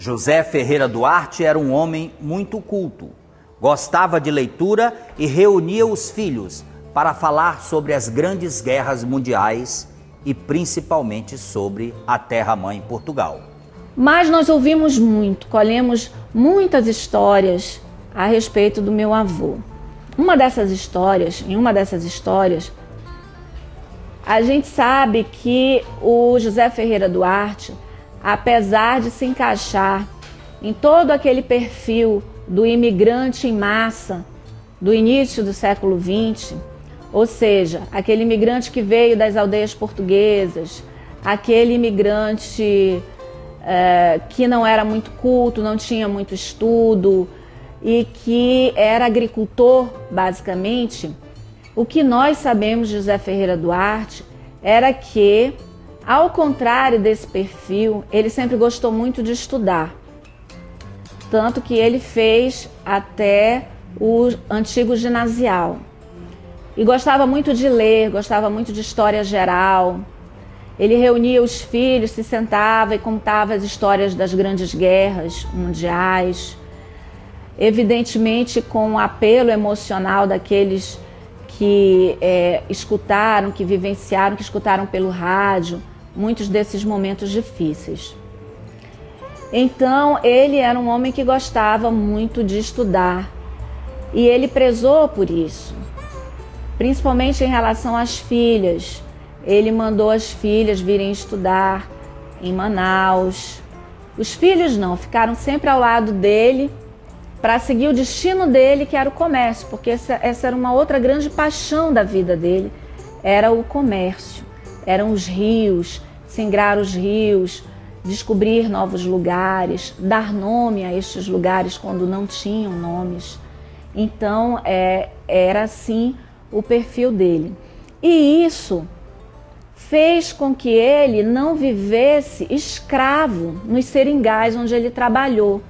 José Ferreira Duarte era um homem muito culto, gostava de leitura e reunia os filhos para falar sobre as grandes guerras mundiais e principalmente sobre a terra-mãe Portugal. Mas nós ouvimos muito, colhemos muitas histórias a respeito do meu avô. Em uma dessas histórias, a gente sabe que o José Ferreira Duarte, apesar de se encaixar em todo aquele perfil do imigrante em massa do início do século XX, ou seja, aquele imigrante que veio das aldeias portuguesas, aquele imigrante que não era muito culto, não tinha muito estudo e que era agricultor, basicamente, o que nós sabemos de José Ferreira Duarte era que, ao contrário desse perfil, ele sempre gostou muito de estudar. Tanto que ele fez até o antigo ginasial. E gostava muito de ler, gostava muito de história geral. Ele reunia os filhos, se sentava e contava as histórias das grandes guerras mundiais. Evidentemente com o apelo emocional daqueles que escutaram, que vivenciaram, que escutaram pelo rádio muitos desses momentos difíceis. Então, ele era um homem que gostava muito de estudar e ele prezou por isso, principalmente em relação às filhas. Ele mandou as filhas virem estudar em Manaus. Os filhos não, ficaram sempre ao lado dele para seguir o destino dele, que era o comércio, porque essa era uma outra grande paixão da vida dele, era o comércio, eram os rios, singrar os rios, descobrir novos lugares, dar nome a estes lugares quando não tinham nomes. Então, era assim o perfil dele. E isso fez com que ele não vivesse escravo nos seringais onde ele trabalhou.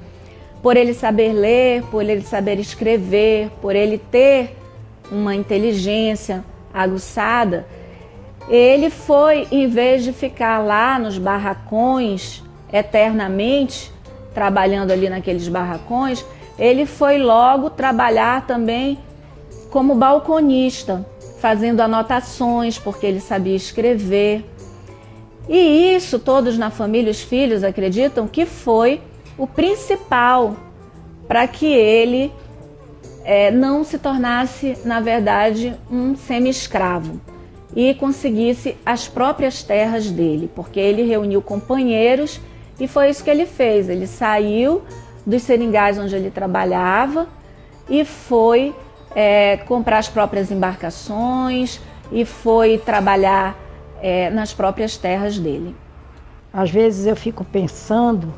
Por ele saber ler, por ele saber escrever, por ele ter uma inteligência aguçada, ele foi, em vez de ficar lá nos barracões eternamente, trabalhando ali naqueles barracões, ele foi logo trabalhar também como balconista, fazendo anotações, porque ele sabia escrever. E isso todos na família, os filhos, acreditam que foi o principal para que ele não se tornasse, na verdade, um semi-escravo e conseguisse as próprias terras dele, porque ele reuniu companheiros e foi isso que ele fez. Ele saiu dos seringais onde ele trabalhava e foi comprar as próprias embarcações e foi trabalhar nas próprias terras dele. Às vezes eu fico pensando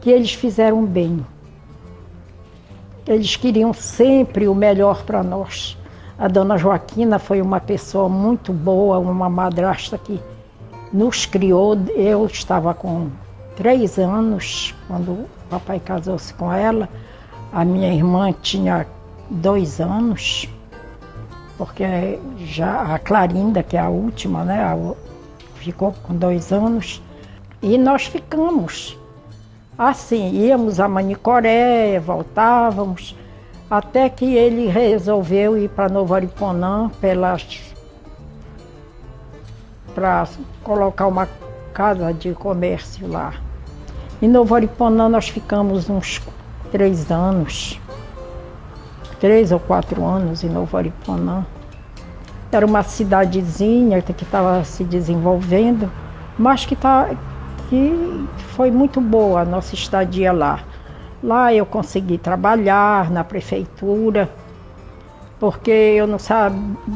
que eles fizeram bem. Eles queriam sempre o melhor para nós. A dona Joaquina foi uma pessoa muito boa, uma madrasta que nos criou. Eu estava com 3 anos quando o papai casou-se com ela. A minha irmã tinha 2 anos, porque já a Clarinda, que é a última, né, ficou com 2 anos. E nós ficamos. Assim, íamos a Manicoré, voltávamos, até que ele resolveu ir para Novo Ariponã para colocar uma casa de comércio lá. Em Novo Ariponã nós ficamos uns 3 anos, 3 ou 4 anos em Novo Ariponã. Era uma cidadezinha que estava se desenvolvendo, mas que foi muito boa a nossa estadia lá. Lá eu consegui trabalhar na prefeitura, porque eu não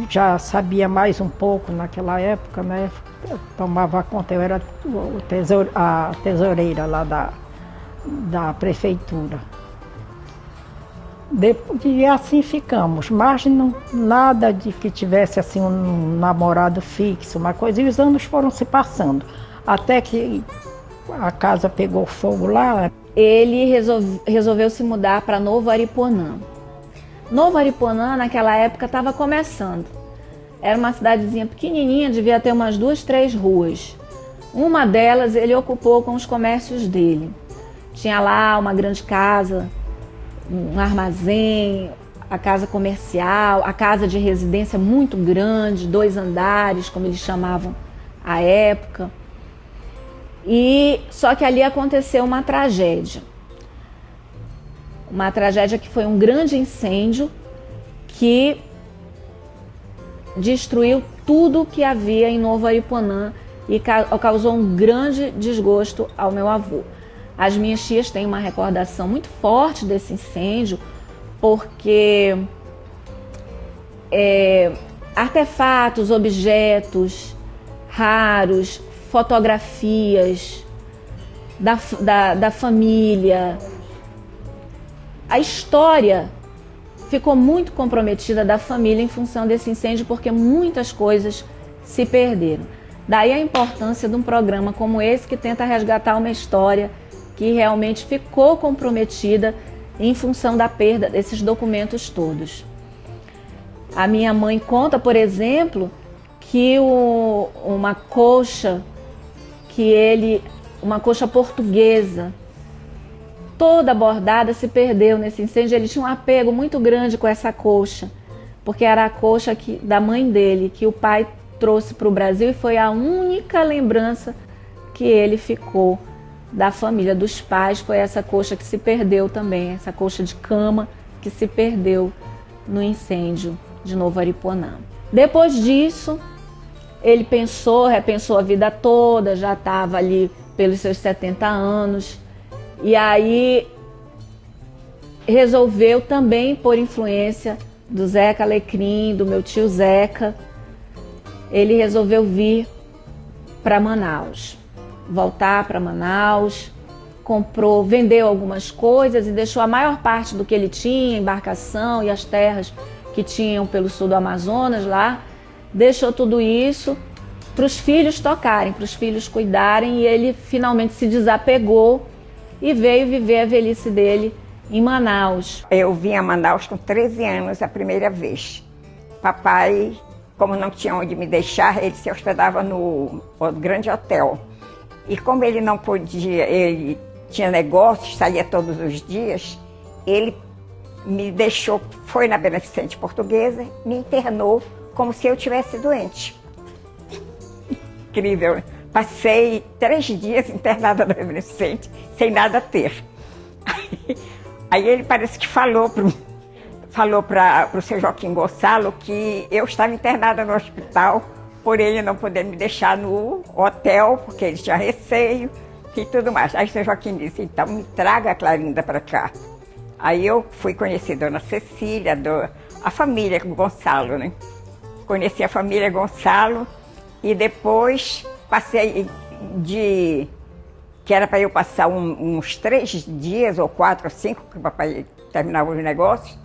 já sabia mais um pouco naquela época, né? Eu tomava conta, eu era a tesoureira lá da prefeitura. E assim ficamos, mas nada de que tivesse assim um namorado fixo, uma coisa. E os anos foram se passando, até que a casa pegou fogo lá. Ele resolveu se mudar para Novo Ariponã. Novo Ariponã, naquela época, estava começando. Era uma cidadezinha pequenininha, devia ter umas 2, 3 ruas. Uma delas ele ocupou com os comércios dele. Tinha lá uma grande casa, um armazém, a casa comercial, a casa de residência muito grande, 2 andares, como eles chamavam à época. E só que ali aconteceu uma tragédia. Uma tragédia que foi um grande incêndio que destruiu tudo que havia em Novo Aripuanã e causou um grande desgosto ao meu avô. As minhas tias têm uma recordação muito forte desse incêndio, porque artefatos, objetos raros, fotografias da família, a história ficou muito comprometida da família em função desse incêndio, porque muitas coisas se perderam. Daí a importância de um programa como esse, que tenta resgatar uma história que realmente ficou comprometida em função da perda desses documentos todos. A minha mãe conta, por exemplo, que uma coxa uma coxa portuguesa, toda bordada, se perdeu nesse incêndio. Ele tinha um apego muito grande com essa coxa, porque era a coxa da mãe dele, que o pai trouxe para o Brasil, e foi a única lembrança que ele ficou da família, dos pais. Foi essa coxa que se perdeu também, essa coxa de cama que se perdeu no incêndio de Novo Aripuanã. Depois disso, ele repensou a vida toda, já estava ali pelos seus 70 anos, e aí resolveu também, por influência do Zeca Alecrim, do meu tio Zeca, ele resolveu vir para Manaus, voltar para Manaus, vendeu algumas coisas e deixou a maior parte do que ele tinha, embarcação e as terras que tinham pelo sul do Amazonas lá, deixou tudo isso para os filhos tocarem, para os filhos cuidarem, e ele finalmente se desapegou e veio viver a velhice dele em Manaus. Eu vim a Manaus com 13 anos a primeira vez. Papai, como não tinha onde me deixar, ele se hospedava no grande hotel. E como ele não podia, ele tinha negócios, saía todos os dias, ele me deixou, foi na Beneficente Portuguesa, me internou como se eu estivesse doente. Incrível. Passei 3 dias internada na Beneficente, sem nada ter. Aí ele parece que falou para o seu Joaquim Gonçalo que eu estava internada no hospital, por ele não poder me deixar no hotel, porque ele tinha receio e tudo mais. Aí o seu Joaquim disse, então me traga a Clarinda para cá. Aí eu fui conhecer a Dona Cecília, a família Gonçalo, né? Conheci a família Gonçalo e depois passei que era para eu passar uns 3 dias, ou 4 ou 5, que o papai terminava os negócios,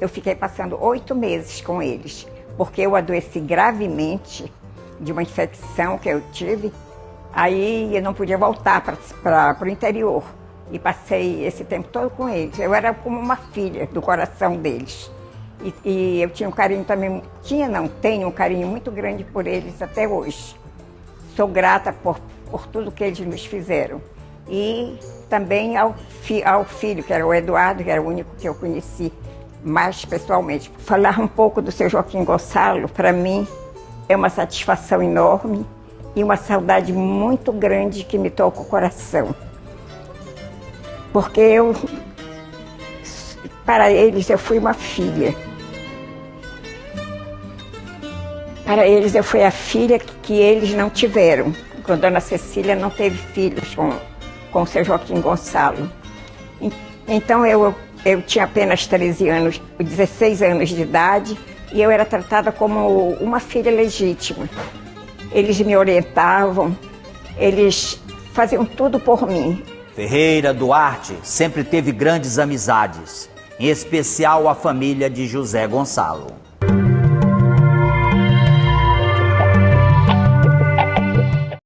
eu fiquei passando 8 meses com eles, porque eu adoeci gravemente de uma infecção que eu tive, aí eu não podia voltar para o interior, e passei esse tempo todo com eles. Eu era como uma filha do coração deles, e eu tinha um carinho também, tenho um carinho muito grande por eles até hoje. Sou grata por tudo que eles nos fizeram. E também ao filho, que era o Eduardo, que era o único que eu conheci mais pessoalmente. Falar um pouco do seu Joaquim Gonçalo, para mim, é uma satisfação enorme e uma saudade muito grande que me toca o coração. Porque para eles, eu fui uma filha. Para eles, eu fui a filha que eles não tiveram. A Dona Cecília não teve filhos com o seu Joaquim Gonçalo. Então eu tinha apenas 16 anos de idade, e eu era tratada como uma filha legítima. Eles me orientavam, eles faziam tudo por mim. Ferreira Duarte sempre teve grandes amizades, em especial a família de José Gonçalo.